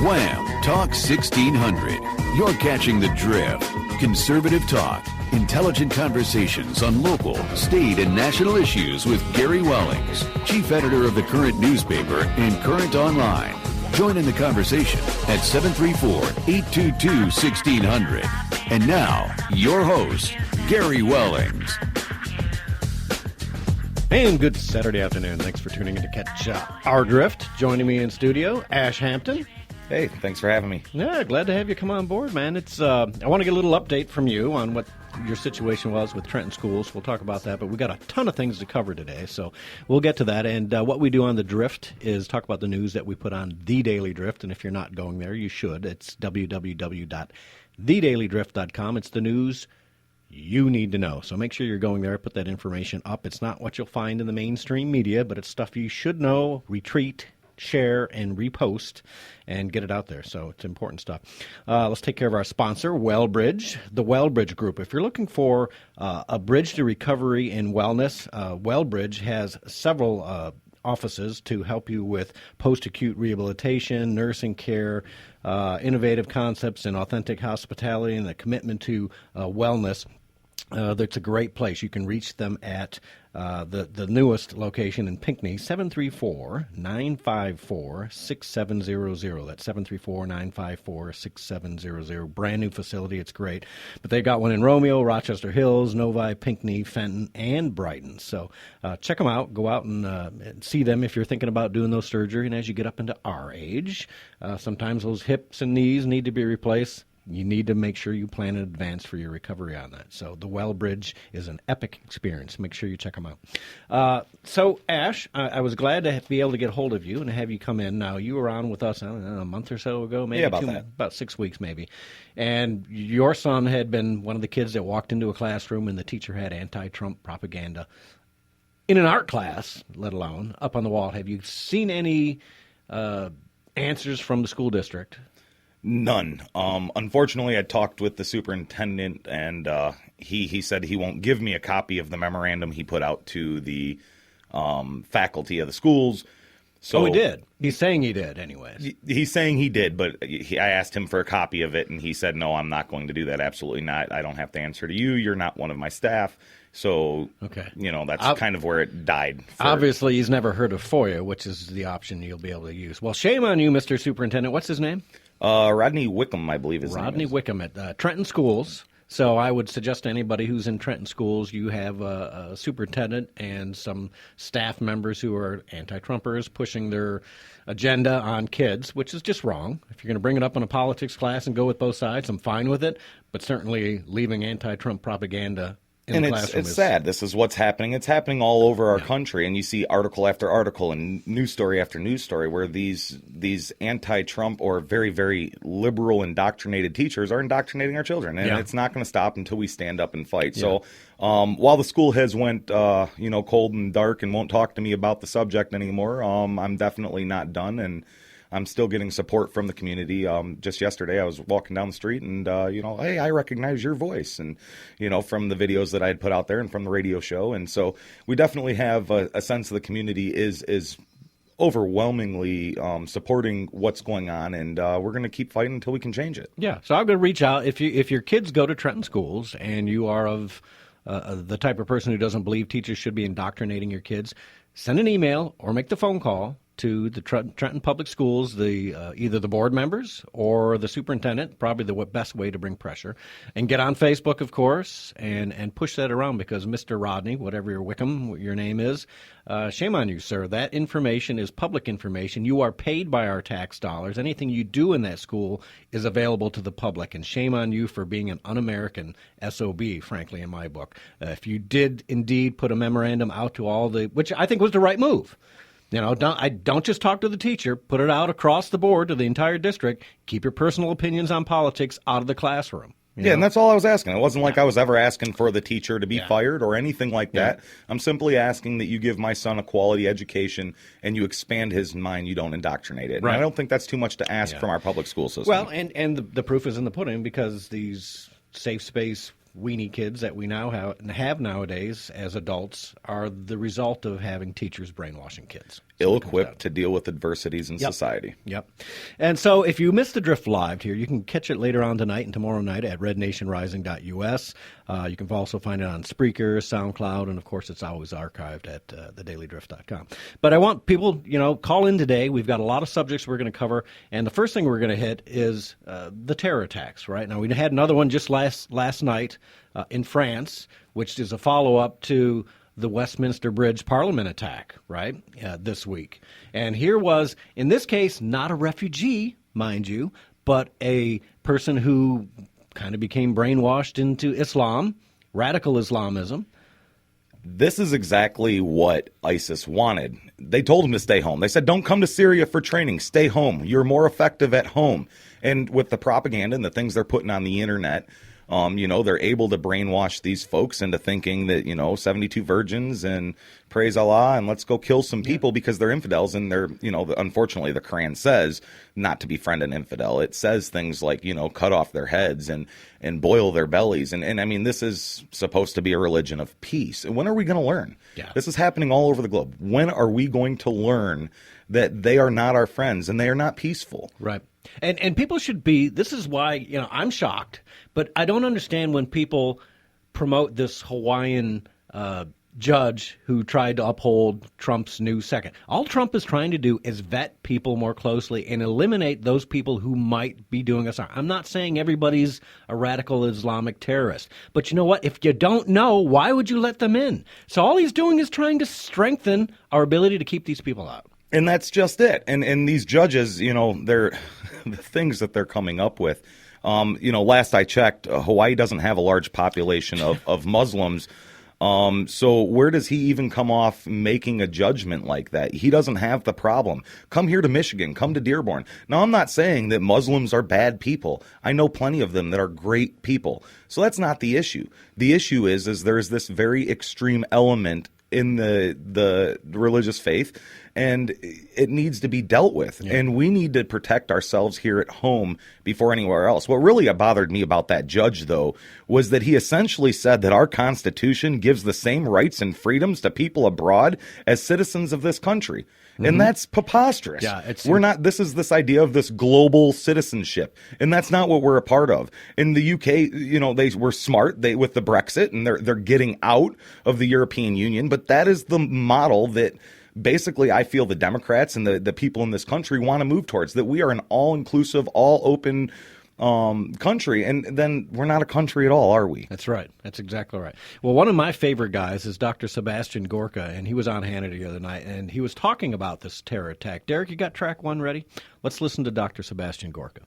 Wham! Talk 1600. You're catching the drift. Conservative talk. Intelligent conversations on local, state, and national issues with Gary Wellings, chief editor of the Current newspaper and Current Online. Join in the conversation at 734-822-1600. And now, your host, Gary Wellings. And good Saturday afternoon. Thanks for tuning in to catch our drift. Joining me in studio, Ash Hampton. Hey, thanks for having me. Yeah, glad to have you come on board, man. It's I want to get a little update from you on what your situation was with Trenton Schools. We'll talk about that, but we got a ton of things to cover today, so we'll get to that. And what we do on the Drift is talk about the news that we put on The Daily Drift, and if you're not going there, you should. It's www.thedailydrift.com. It's the news you need to know. So make sure you're going there, put that information up. It's not what you'll find in the mainstream media, but it's stuff you should know, retweet, share, and repost, and get it out there. So it's important stuff. Let's take care of our sponsor, Wellbridge, the Wellbridge Group. If you're looking for a bridge to recovery and wellness, Wellbridge has several offices to help you with post-acute rehabilitation, nursing care, innovative concepts, and authentic hospitality, and a commitment to wellness. That's a great place. You can reach them at the newest location in Pinckney, 734-954-6700. That's 734-954-6700. Brand new facility. It's great. But they've got one in Romeo, Rochester Hills, Novi, Pinckney, Fenton, and Brighton. So check them out. Go out and see them if you're thinking about doing those surgery. And as you get up into our age, sometimes those hips and knees need to be replaced. You need to make sure you plan in advance for your recovery on that. So the Wellbridge is an epic experience. Make sure you check them out. So, Ash, I was glad to be able to get hold of you and have you come in. Now, you were on with us, I don't know, a month or so ago, maybe? Yeah, about 6 weeks, maybe. And your son had been one of the kids that walked into a classroom and the teacher had anti-Trump propaganda in an art class, let alone up on the wall. Have you seen any answers from the school district? None. Unfortunately, I talked with the superintendent, and he said he won't give me a copy of the memorandum he put out to the faculty of the schools. So he did. He's saying he did, anyways. He's saying he did, but I asked him for a copy of it, and he said, no, I'm not going to do that. Absolutely not. I don't have to answer to you. You're not one of my staff. So, okay. That's kind of where it died. Obviously, he's never heard of FOIA, which is the option you'll be able to use. Well, shame on you, Mr. Superintendent. What's his name? Rodney Wickham, I believe his name is. Rodney Wickham at Trenton Schools. So I would suggest to anybody who's in Trenton Schools, you have a superintendent and some staff members who are anti-Trumpers pushing their agenda on kids, which is just wrong. If you're going to bring it up in a politics class and go with both sides, I'm fine with it. But certainly leaving anti-Trump propaganda in the classroom it's sad. This is what's happening. It's happening all over our country, and you see article after article and news story after news story where these anti-Trump or very, very liberal indoctrinated teachers are indoctrinating our children, and it's not going to stop until we stand up and fight. Yeah. So while the school has went cold and dark and won't talk to me about the subject anymore, I'm definitely not done, and I'm still getting support from the community. Just yesterday, I was walking down the street and, hey, I recognize your voice. And, from the videos that I had put out there and from the radio show. And so we definitely have a sense of the community is overwhelmingly supporting what's going on. And we're going to keep fighting until we can change it. Yeah. So I'm going to reach out. If your kids go to Trenton Schools and you are of the type of person who doesn't believe teachers should be indoctrinating your kids, send an email or make the phone call to the Trenton Public Schools, either the board members or the superintendent, probably the best way to bring pressure, and get on Facebook, of course, and push that around because Mr. Rodney, whatever your Wickham, your name is, shame on you, sir. That information is public information. You are paid by our tax dollars. Anything you do in that school is available to the public, and shame on you for being an un-American SOB, frankly, in my book. If you did indeed put a memorandum out to all which I think was the right move. Don't just talk to the teacher. Put it out across the board to the entire district. Keep your personal opinions on politics out of the classroom. And that's all I was asking. It wasn't like I was ever asking for the teacher to be fired or anything like that. I'm simply asking that you give my son a quality education and you expand his mind. You don't indoctrinate it. Right. And I don't think that's too much to ask from our public school system. Well, and the proof is in the pudding because these safe space weenie kids that we now have nowadays as adults are the result of having teachers brainwashing kids. ill-equipped to deal with adversities in society. Yep. And so if you missed the Drift Live here, you can catch it later on tonight and tomorrow night at rednationrising.us. You can also find it on Spreaker, SoundCloud, and, of course, it's always archived at thedailydrift.com. But I want people, call in today. We've got a lot of subjects we're going to cover, and the first thing we're going to hit is the terror attacks, right? Now, we had another one just last night in France, which is a follow-up to the Westminster Bridge Parliament attack, right, this week. And here was, in this case, not a refugee, mind you, but a person who kind of became brainwashed into Islam, radical Islamism. This is exactly what ISIS wanted. They told him to stay home. They said, don't come to Syria for training. Stay home. You're more effective at home. And with the propaganda and the things they're putting on the internet, they're able to brainwash these folks into thinking that, 72 virgins and praise Allah and let's go kill some people because they're infidels. And they're, unfortunately, the Quran says not to befriend an infidel. It says things like, cut off their heads and boil their bellies. And I mean, this is supposed to be a religion of peace. And when are we going to learn? Yeah. This is happening all over the globe. When are we going to learn that they are not our friends and they are not peaceful? Right. And people should be, this is why, I'm shocked, but I don't understand when people promote this Hawaiian judge who tried to uphold Trump's new second. All Trump is trying to do is vet people more closely and eliminate those people who might be doing us harm. I'm not saying everybody's a radical Islamic terrorist, but you know what? If you don't know, why would you let them in? So all he's doing is trying to strengthen our ability to keep these people out. And that's just it. And these judges, they're the things that they're coming up with. Last I checked, Hawaii doesn't have a large population of Muslims. So where does he even come off making a judgment like that? He doesn't have the problem. Come here to Michigan. Come to Dearborn. Now, I'm not saying that Muslims are bad people. I know plenty of them that are great people. So that's not the issue. The issue is there's this very extreme element in the religious faith, and it needs to be dealt with. Yeah. And we need to protect ourselves here at home before anywhere else. What really bothered me about that judge, though, was that he essentially said that our Constitution gives the same rights and freedoms to people abroad as citizens of this country. Mm-hmm. And that's preposterous. Yeah, this is this idea of this global citizenship, and that's not what we're a part of. In the UK, they were smart with the Brexit, and they're getting out of the European Union, but that is the model that basically I feel the Democrats and the people in this country want to move towards, that we are an all-inclusive, all-open country, and then we're not a country at all, are we? That's right. That's exactly right. Well, one of my favorite guys is Dr. Sebastian Gorka, and he was on Hannity the other night, and he was talking about this terror attack. Derek, you got track one ready? Let's listen to Dr. Sebastian Gorka.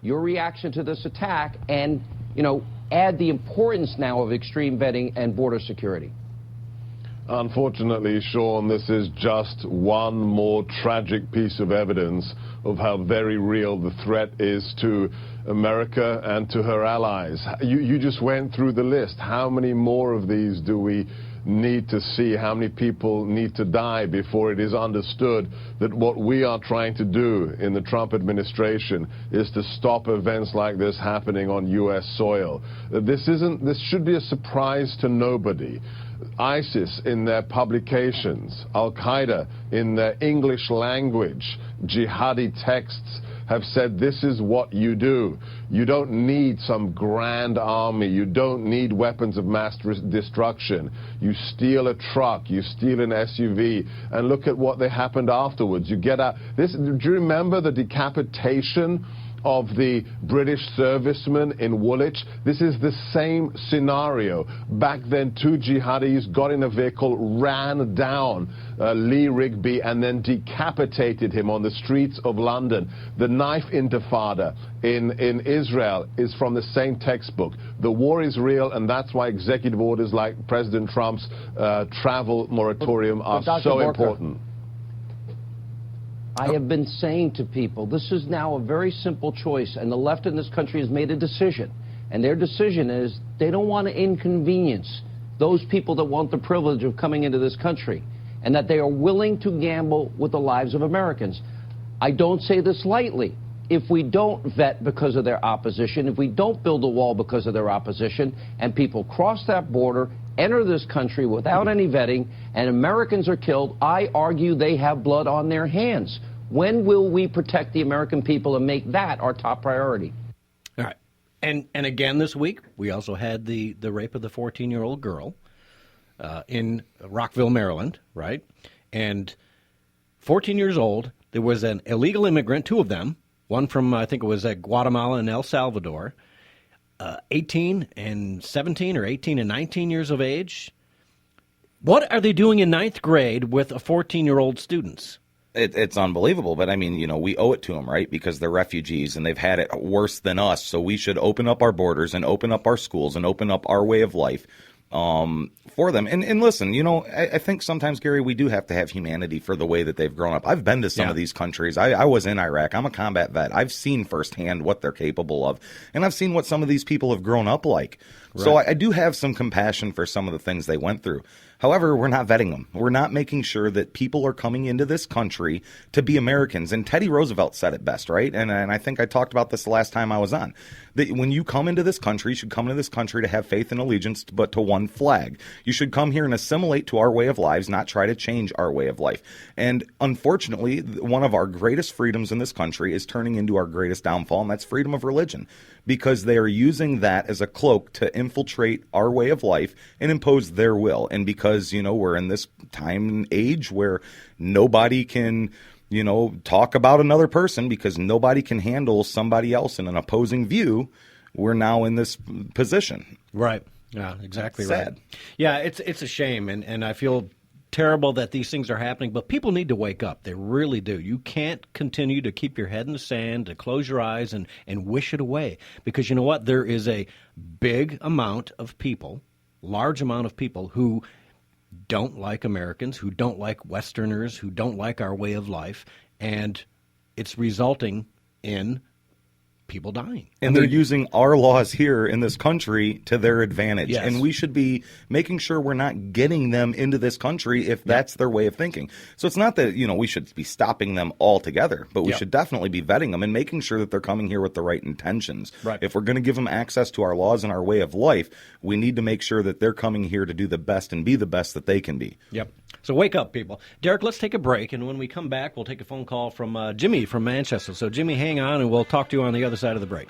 Your reaction to this attack and, add the importance now of extreme vetting and border security. Unfortunately, Sean, this is just one more tragic piece of evidence of how very real the threat is to America and to her allies. You just went through the list. How many more of these do we need to see? How many people need to die before it is understood that what we are trying to do in the Trump administration is to stop events like this happening on U.S. soil? This should be a surprise to nobody. ISIS in their publications, Al-Qaeda in their English language, jihadi texts have said this is what you do. You don't need some grand army. You don't need weapons of mass destruction. You steal a truck, you steal an SUV, and look at what happened afterwards. You get out. Do you remember the decapitation of the British servicemen in Woolwich? This is the same scenario. Back then, two jihadis got in a vehicle, ran down Lee Rigby, and then decapitated him on the streets of London. The knife intifada in Israel is from the same textbook. The war is real, and that's why executive orders like President Trump's travel moratorium are so important. I have been saying to people, this is now a very simple choice, and the left in this country has made a decision. And their decision is they don't want to inconvenience those people that want the privilege of coming into this country, and that they are willing to gamble with the lives of Americans. I don't say this lightly. if we don't vet because of their opposition, if we don't build a wall because of their opposition, and people cross that border, enter this country without any vetting, and Americans are killed, I argue they have blood on their hands. When will we protect the American people and make that our top priority? All right. And again this week, we also had the rape of the 14-year-old girl in Rockville, Maryland, right? And 14 years old, there was an illegal immigrant, two of them, one from, I think it was Guatemala and El Salvador, 18 and 17 or 18 and 19 years of age. What are they doing in ninth grade with a 14-year-old students? It's unbelievable, but I mean, you know, we owe it to them, right? Because they're refugees and they've had it worse than us. So we should open up our borders and open up our schools and open up our way of life for them. And listen, you know, I think sometimes, Gary, we do have to have humanity for the way that they've grown up. I've been to some of these countries. I was in Iraq. I'm a combat vet. I've seen firsthand what they're capable of. And I've seen what some of these people have grown up like. Right. So I do have some compassion for some of the things they went through. However, we're not vetting them. We're not making sure that people are coming into this country to be Americans. And Teddy Roosevelt said it best, right? And I think I talked about this the last time I was on. That when you come into this country, you should come into this country to have faith and allegiance, but to one flag. You should come here and assimilate to our way of lives, not try to change our way of life. And unfortunately, one of our greatest freedoms in this country is turning into our greatest downfall, and that's freedom of religion. Because they are using that as a cloak to infiltrate our way of life and impose their will. And because, you know, we're in this time and age where nobody can, you know, talk about another person because nobody can handle somebody else in an opposing view, we're now in this position. Right. Yeah, exactly Sad. Right. Yeah, it's a shame, and I feel terrible that these things are happening, but people need to wake up. They really do. You can't continue to keep your head in the sand, to close your eyes and wish it away. Because you know what? There is a big amount of people, large amount of people who don't like Americans, who don't like Westerners, who don't like our way of life, and it's resulting in people dying. And they're using our laws here in this country to their advantage. Yes. And we should be making sure we're not getting them into this country if that's their way of thinking. So it's not that, you know, we should be stopping them altogether, but we should definitely be vetting them and making sure that they're coming here with the right intentions. Right. If we're going to give them access to our laws and our way of life, we need to make sure that they're coming here to do the best and be the best that they can be. Yep. So wake up, people. Derek, let's take a break, and when we come back, we'll take a phone call from Jimmy from Manchester. So, Jimmy, hang on, and we'll talk to you on the other side of the break.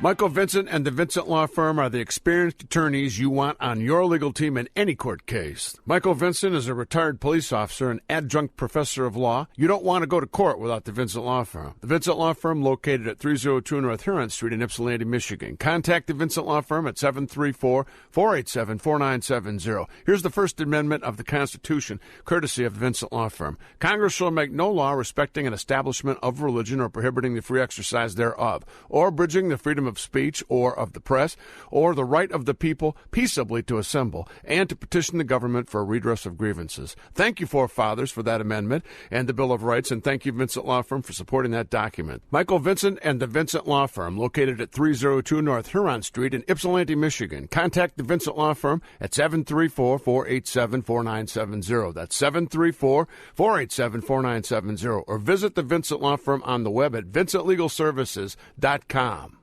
Michael Vincent and the Vincent Law Firm are the experienced attorneys you want on your legal team in any court case. Michael Vincent is a retired police officer and adjunct professor of law. You don't want to go to court without the Vincent Law Firm. The Vincent Law Firm, located at 302 North Huron Street in Ypsilanti, Michigan. Contact the Vincent Law Firm at 734-487-4970. Here's the First Amendment of the Constitution, courtesy of the Vincent Law Firm. Congress shall make no law respecting an establishment of religion or prohibiting the free exercise thereof, or abridging the freedom of speech or of the press, or the right of the people peaceably to assemble and to petition the government for a redress of grievances. Thank you, forefathers, for that amendment and the Bill of Rights, and thank you, Vincent Law Firm, for supporting that document. Michael Vincent and the Vincent Law Firm, located at 302 North Huron Street in Ypsilanti, Michigan. Contact the Vincent Law Firm at 734-487-4970. That's 734-487-4970. Or visit the Vincent Law Firm on the web at vincentlegalservices.com.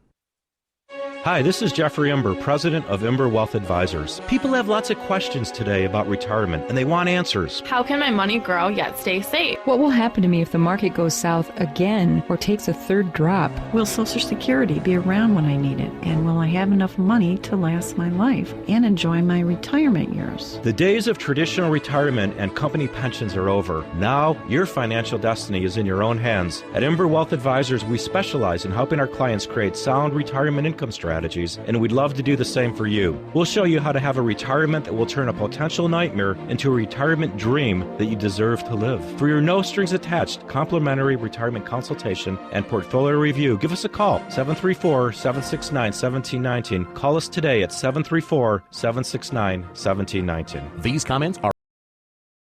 Hi, this is Jeffrey Ember, president of Ember Wealth Advisors. People have lots of questions today about retirement, and they want answers. How can my money grow yet stay safe? What will happen to me if the market goes south again or takes a third drop? Will Social Security be around when I need it? And will I have enough money to last my life and enjoy my retirement years? The days of traditional retirement and company pensions are over. Now, your financial destiny is in your own hands. At Ember Wealth Advisors, we specialize in helping our clients create sound retirement income strategies strategies, and we'd love to do the same for you. We'll show you how to have a retirement that will turn a potential nightmare into a retirement dream that you deserve to live. For your no-strings-attached complimentary retirement consultation and portfolio review, give us a call, 734-769-1719. Call us today at 734-769-1719. These comments are